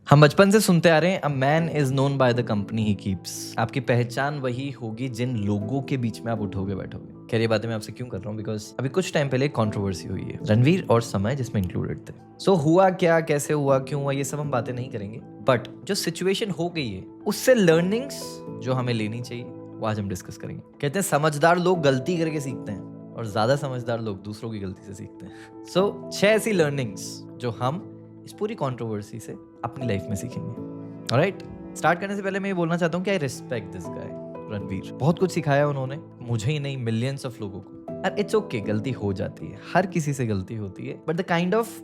हम बचपन से सुनते आ रहे हैं, a man is known by the company he keeps. आपकी पहचान वही होगी जिन लोगों के बीच में आप उठोगे बैठोगे। खैर ये बातें मैं आपसे क्यों कर रहा हूँ, बिकॉज अभी कुछ टाइम पहले कंट्रोवर्सी हुई है, रणवीर और समय जिसमें इंक्लूडेड थे। सो हुआ क्या, कैसे हुआ, क्यों हुआ, ये सब हम बातें नहीं करेंगे, बट जो सिचुएशन हो गई है उससे लर्निंग्स जो हमें लेनी चाहिए वो आज हम डिस्कस करेंगे। कहते हैं समझदार लोग गलती करके सीखते हैं और ज्यादा समझदार लोग दूसरों की गलती से सीखते हैं। सो 6 ऐसी लर्निंग्स जो हम इस पूरी कंट्रोवर्सी से अपनी लाइफ में सीखेंगे। ऑलराइट, स्टार्ट करने से पहले मैं ये बोलना चाहता हूँ कि I respect this guy Ranveer. बहुत कुछ सिखाया उन्होंने मुझे ही नहीं, मिलियंस ऑफ लोगों को। और इट्स ओके, गलती हो जाती है, हर किसी से गलती होती है, but the kind of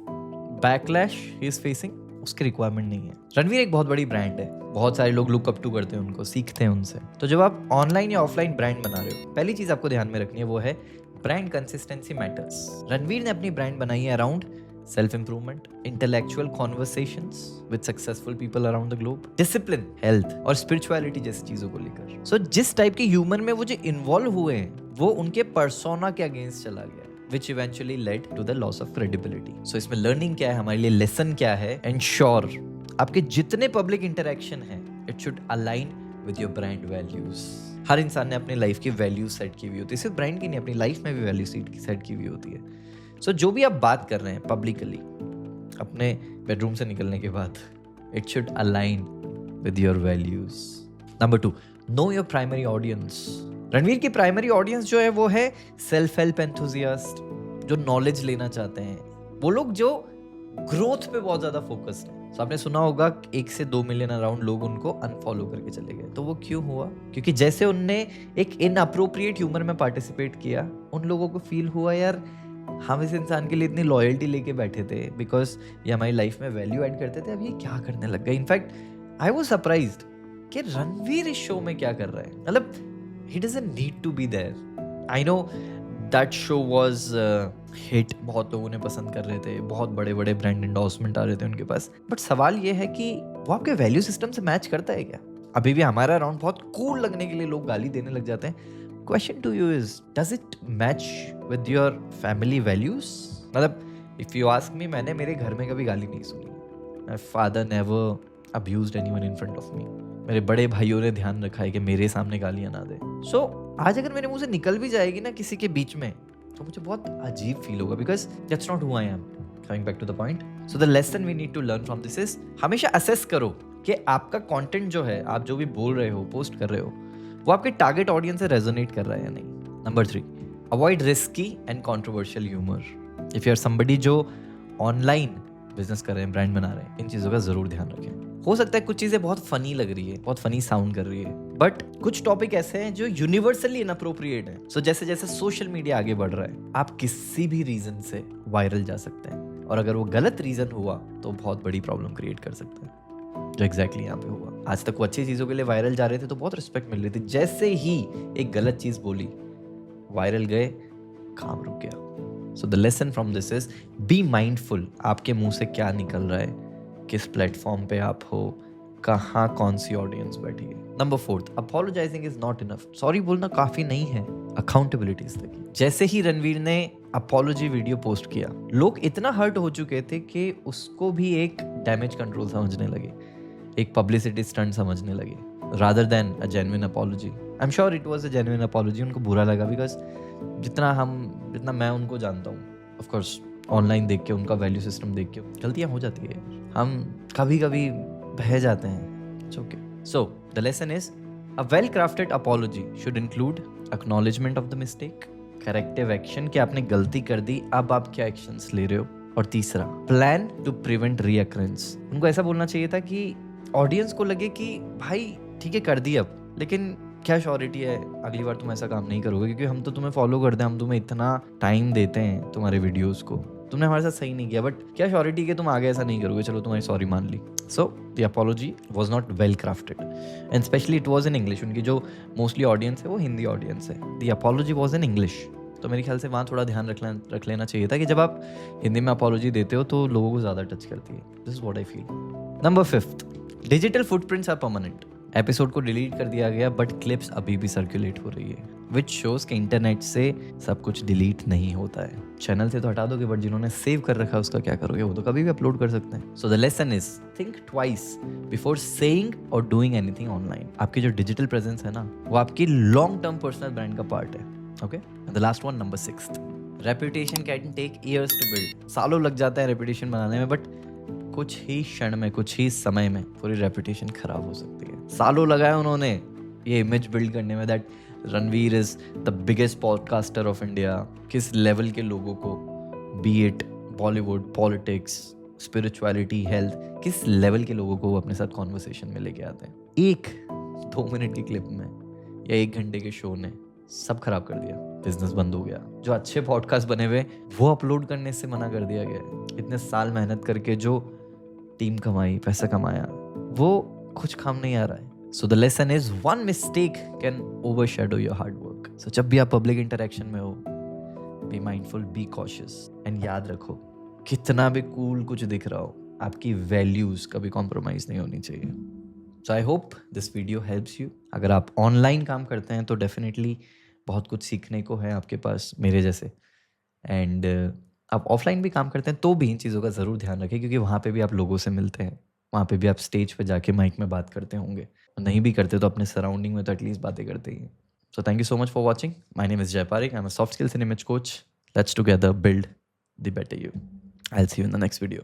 backlash he is facing उसकी रिक्वायरमेंट नहीं है। रणवीर एक बहुत बड़ी ब्रांड है, बहुत सारे लोग लुक अप टू करते हैं उनको, सीखते हैं उनसे। तो जब आप ऑनलाइन या ऑफलाइन ब्रांड बना रहे हो, पहली चीज आपको ध्यान में रखनी है वो है ब्रांड कंसिस्टेंसी मैटर्स। रणवीर ने अपनी ब्रांड बनाई है around self improvement, intellectual conversations with successful people around the globe, discipline, health और spirituality जैसी चीजों को लेकर। So जिस टाइप के ह्यूमन में वो जो इन्वॉल्व हुए हैं वो उनके पर्सोना के अगेंस्ट चला गया, which eventually led to the loss of credibility. So इसमें लर्निंग क्या है, हमारे लिए लेसन क्या है? Ensure आपके जितने पब्लिक इंटरेक्शन है it should align with your brand values. हर इंसान ने अपनी लाइफ की वैल्यू सेट की हुई होती है, सिर्फ ब्रांड की नहीं, अपनी लाइफ में भी वैल्यू सेट की हुई होती है। सो जो भी आप बात कर रहे हैं पब्लिकली अपने बेडरूम से निकलने के बाद, it should align with your values. Number 2, know your primary audience. Ranveer की प्राइमरी ऑडियंस जो है वो है सेल्फ हेल्प एंथुजियास्ट, जो नॉलेज लेना चाहते हैं, वो लोग जो ग्रोथ पे बहुत ज्यादा फोकस्ड है। तो आपने सुना होगा 1 से 2 मिलियन अराउंड लोग उनको अनफॉलो करके चले गए। तो वो क्यों हुआ? क्योंकि जैसे उनने एक इनअप्रोप्रिएट ह्यूमर में पार्टिसिपेट किया, उन लोगों को फील हुआ यार हम इस इंसान के लिए इतनी लॉयल्टी लेके बैठे थे बिकॉज ये हमारी लाइफ में वैल्यू ऐड करते थे, अब ये क्या करने लग गए। इनफैक्ट आई वाज सरप्राइज्ड कि रणवीर इस शो में क्या कर रहा है। मतलब he doesn't need to be there. I know that show was hit, बहुत लोगों ने पसंद कर रहे थे, बहुत बड़े बड़े ब्रांड एंडोर्समेंट आ रहे थे उनके पास, बट सवाल ये है कि वो आपके वैल्यू सिस्टम से मैच करता है क्या? अभी भी हमारा अराउंड बहुत कूल लगने के लिए लोग गाली देने लग जाते हैं। Question to you is, does it match with your family values? मतलब if you ask me, मैंने मेरे घर में कभी गाली नहीं सुनी। My father never abused anyone in front of me. मेरे बड़े भाइयों ने ध्यान रखा है कि मेरे सामने गालियां ना दे। So आज अगर मेरे मुंह से निकल भी जाएगी ना किसी के बीच में, तो मुझे बहुत अजीब फील होगा, because that's not who I am. Coming back to the point. So the lesson we need to learn from this is, हमेशा assess करो कि आपका कंटेंट जो है, आप जो भी बोल रहे हो, पोस्ट कर रहे हो, वो आपके टारगेट ऑडियंस से रेजोनेट कर रहा है या नहीं। Number 3, avoid risky and controversial humour. If you are somebody जो ऑनलाइन बिजनेस कर रहे हैं, ब्रांड बना रहे हैं, इन चीज़ों का जरूर ध्यान रखें। हो सकता है कुछ चीज़ें बहुत फनी लग रही है, बहुत फनी साउंड कर रही है, बट कुछ टॉपिक ऐसे हैं जो यूनिवर्सली इनअप्रोप्रिएट है। सो जैसे जैसे सोशल मीडिया आगे बढ़ रहा है, आप किसी भी रीजन से वायरल जा सकते हैं, और अगर वो गलत रीजन हुआ तो बहुत बड़ी प्रॉब्लम क्रिएट कर सकता है, जो एग्जैक्टली यहाँ पे हुआ। आज तक वो अच्छी चीज़ों के लिए वायरल जा रहे थे तो बहुत रिस्पेक्ट मिल रही थी, जैसे ही एक गलत चीज़ बोली, वायरल गए, काम रुक गया। सो the lesson from this is, be mindful, आपके मुंह से क्या निकल रहा है, किस प्लेटफॉर्म पे आप हो, कहाँ कौन सी ऑडियंस बैठी है। Number 4, apologising is not enough. Sorry बोलना काफ़ी नहीं है, अकाउंटेबिलिटी इज द की। जैसे ही रणवीर ने अपोलॉजी वीडियो पोस्ट किया, लोग इतना हर्ट हो चुके थे कि उसको भी एक डैमेज कंट्रोल समझने लगे, एक पब्लिसिटी स्टंट समझने लगे, rather than a genuine apology. I am sure it was a genuine apology. उनको बुरा लगा बिकॉज जितना मैं उनको जानता हूँ, ऑफ कोर्स ऑनलाइन देख के, उनका वैल्यू सिस्टम देख के, गलतियाँ हो जाती है, हम कभी कभी बह जाते हैं, it's okay. So the lesson is, a well crafted apology should include acknowledgement of the mistake, corrective action कि आपने गलती कर दी, अब आप क्या एक्शंस ले रहे हो, और तीसरा, प्लान टू प्रिवेंट रीअकरेंस। उनको ऐसा बोलना चाहिए था कि ऑडियंस को लगे कि भाई ठीक है कर दी अब, लेकिन क्या श्योरिटी है अगली बार तुम ऐसा काम नहीं करोगे, क्योंकि हम तो तुम्हें फॉलो करते हैं, हम तुम्हें इतना टाइम देते हैं तुम्हारे वीडियोस को, तुमने हमारे साथ सही नहीं किया, बट क्या श्योरिटी कि तुम आगे ऐसा नहीं करोगे, चलो तुम्हारी सॉरी मान ली। So the apology was not well crafted and specially it was in English. उनकी जो मोस्टली ऑडियंस है वो हिंदी ऑडियंस है। The apology was in English, तो मेरे ख्याल से वहाँ थोड़ा ध्यान रख लेना चाहिए था कि जब आप हिंदी में अपॉलॉजी देते हो तो लोगों को ज़्यादा टच करती है। This is what I feel. Number 5, digital footprints are permanent episode को डिलीट कर दिया गया बट क्लिप्स अभी भी सर्कुलेट हो रही है, विच शोज कि इंटरनेट से सब कुछ डिलीट नहीं होता है। चैनल से तो हटा दोगे बट जिन्होंने सेव कर रखा है उसका क्या करोगे, वो तो कभी भी अपलोड कर सकते हैं। So the lesson is think twice before saying और डूइंग एनीथिंग ऑनलाइन। आपकी जो डिजिटल प्रेजेंस है ना, वो आपकी लॉन्ग टर्म पर्सनल ब्रांड का पार्ट है। Okay, the last one, number 6, reputation can take years to build. सालों लग जाता है रेपुटेशन बनाने में, बट कुछ ही क्षण में, कुछ ही समय में पूरी रेपुटेशन खराब हो सकती है। सालों लगाए उन्होंने ये इमेज बिल्ड करने में that Ranveer is the biggest podcaster of India. किस लेवल के लोगों को, B it Bollywood, politics, spirituality, health, किस लेवल के लोगों को वो अपने साथ कॉन्वर्सेशन में लेके आते हैं। एक 2 मिनट की क्लिप में या 1 घंटे के शो ने सब खराब कर दिया, बिजनेस बंद हो गया। जो अच्छे पॉडकास्ट बने हुए वो अपलोड करने से मना कर दिया गया। इतने साल मेहनत करके जो टीम कमाई, पैसा कमाया, वो कुछ काम नहीं आ रहा है। So the lesson is one mistake can overshadow your hard work. So जब भी आप पब्लिक इंटरेक्शन में हो, be mindful, be cautious and याद रखो, कितना भी कूल कुछ दिख रहा हो, आपकी वैल्यूज कभी कॉम्प्रोमाइज नहीं होनी चाहिए। So I hope this video helps you. अगर आप ऑनलाइन काम करते हैं तो डेफिनेटली बहुत कुछ सीखने को है आपके पास, मेरे जैसे। एंड आप ऑफलाइन भी काम करते हैं तो भी इन चीज़ों का ज़रूर ध्यान रखें, क्योंकि वहाँ पे भी आप लोगों से मिलते हैं, वहाँ पे भी आप स्टेज पे जाके माइक में बात करते होंगे। नहीं भी करते तो अपने सराउंडिंग में तो एटलीस्ट बातें करते ही हैं। So thank you so much for watching. My name is Jai Pareek, I am a soft skills and image coach. Let's together build the better you. I will see you in the next video.